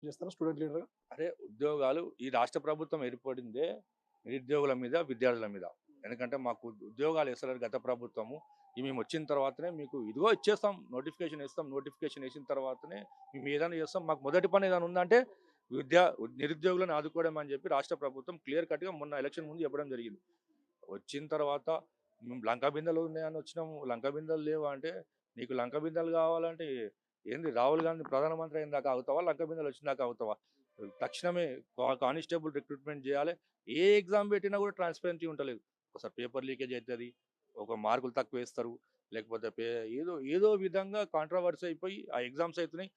చేస్తారా స్టూడెంట్ లీడర్‌గా? అదే ఉద్యోగాలు ఈ రాష్ట్ర ప్రభుత్వం ఏర్పడిందే నిరుద్యోగుల మీద, విద్యార్థుల మీద. ఎందుకంటే మాకు ఉద్యోగాలు ఇస్తలేరు గత ప్రభుత్వము. మేము వచ్చిన తర్వాతనే మీకు ఇదిగో ఇచ్చేస్తాం, నోటిఫికేషన్ ఇస్తాం. నోటిఫికేషన్ వేసిన తర్వాతనే మేము ఏదైనా చేస్తాం. మాకు మొదటి పని ఏదైనా ఉందంటే నిరుద్యోగులను ఆదుకోవడం అని చెప్పి రాష్ట్ర ప్రభుత్వం క్లియర్ కట్‌గా మొన్న ఎలక్షన్ ముందు చెప్పడం జరిగింది. వచ్చిన తర్వాత మేము లంకా బిందెలు ఉన్నాయని వచ్చినాము. లంకా బిందెలు లేవా అంటే, నీకు లంకా బిందెలు కావాలంటే ఏంది రాహుల్ గాంధీ ప్రధానమంత్రి అయిన దాకా ఆగుతావా? లంకా బిందెలు వచ్చిన దాకా ఆగుతావా? తక్షణమే కానిస్టేబుల్ రిక్రూట్మెంట్ చేయాలి. ఏ ఎగ్జామ్ పెట్టినా కూడా ట్రాన్స్‌పరెన్సీ ఉంటలేదు. ఒకసారి పేపర్ లీకేజ్ అయితది. ఒక మార్కులు తక్కువేస్తారు. లేకపోతే ఏదో ఏదో విధంగా కాంట్రోవర్సీ అయిపోయి ఆ ఎగ్జామ్స్ అయితున్నాయి.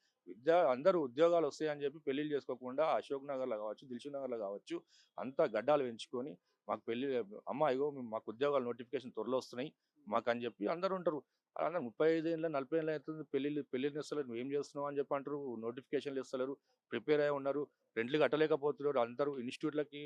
అందరూ ఉద్యోగాలు వస్తాయని చెప్పి పెళ్ళిళ్ళు చేసుకోకుండా అశోక్ నగర్‌లో కావచ్చు, దిల్‌సుఖ్ నగర్‌లో కావచ్చు అంతా గడ్డాలు పెంచుకొని మాకు పెళ్లి అమ్మ ఇగో మాకు ఉద్యోగాల నోటిఫికేషన్ త్వరలో వస్తున్నాయి మాకని చెప్పి అందరూ ఉంటారు. అందరూ 35 ఏళ్ళ 40 ఏళ్ళు అవుతుంది పెళ్ళిళ్ళు ఇస్తలేరు, నువ్వేం చేస్తున్నావు అని చెప్పి అంటారు. నోటిఫికేషన్లు ఇస్తలేరు, ప్రిపేర్ అయి ఉన్నారు, రెంట్లు కట్టలేకపోతున్నారు. అందరూ ఇన్స్టిట్యూట్లకి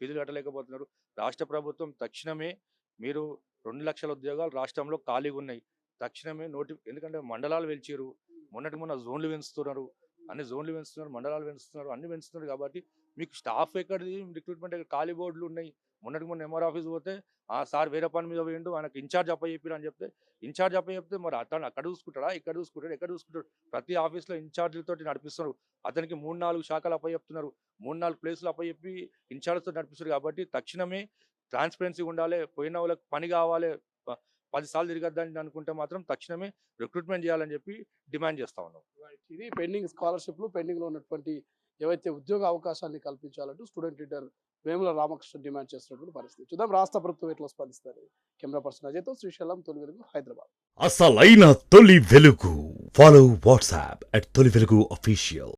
ఫీజులు కట్టలేకపోతున్నారు. రాష్ట్ర ప్రభుత్వం తక్షణమే మీరు 2,00,000 ఉద్యోగాలు రాష్ట్రంలో ఖాళీగా ఉన్నాయి. తక్షణమే ఎందుకంటే మండలాలు పెంచారు, మొన్నటి మొన్న జోన్లు పెంచుతున్నారు, అన్ని జోన్లు పెంచుతున్నారు, మండలాలు పెంచుతున్నారు, అన్ని పెంచుతున్నారు. కాబట్టి మీకు స్టాఫ్ ఎక్కడిది, రిక్రూట్మెంట్ ఖాళీ బోర్డులు ఉన్నాయి. మొన్నటికి మొన్న ఎంఆర్ ఆఫీస్ పోతే ఆ సార్ వేరే పని మీద పోయిండు, ఆయనకు ఇన్ఛార్జ్ అప్పచెప్పిరు అని చెప్తే, ఇన్ఛార్జ్ అప్పచెప్తే మరి అతను అక్కడ చూసుకుంటాడా, ఇక్కడ చూసుకుంటాడు, ఎక్కడ చూసుకుంటాడు? ప్రతి ఆఫీస్లో ఇన్ఛార్జీలతోటి నడిపిస్తున్నారు. అతనికి 3-4 శాఖలు అప్పచెప్తున్నారు, 3-4 ప్లేసులు అప్పచెప్పి ఇన్ఛార్జ్తో నడిపిస్తారు. కాబట్టి తక్షణమే ట్రాన్స్పరెన్సీ ఉండాలి. పోయిన వాళ్ళకి పని కావాలి. 10 సార్లు తిరగద్దని అనుకుంటే మాత్రం తక్షణమే రిక్రూట్మెంట్ చేయాలని చెప్పి డిమాండ్ చేస్తా ఉన్నాం. రైట్. ఇది పెండింగ్ స్కాలర్‌షిప్‌లు పెండింగ్‌లో ఉన్నటువంటి ఏవైతే ఉద్యోగ అవకాశాన్ని కల్పించాలంటూ student leader Vemula Ramakrishna demand చేస్తున్నటువంటి పరిస్థితి. చూద్దాం రాష్ట్ర ప్రభుత్వం ఎట్లా స్పందిస్తారు. కెమెరా పర్సన్ అజయ్‌తో శ్రీశైలం, తొలి వెలుగు, హైదరాబాద్. అసలైన తొలి వెలుగు. ఫాలో వాట్సాప్ @తొలి వెలుగు official.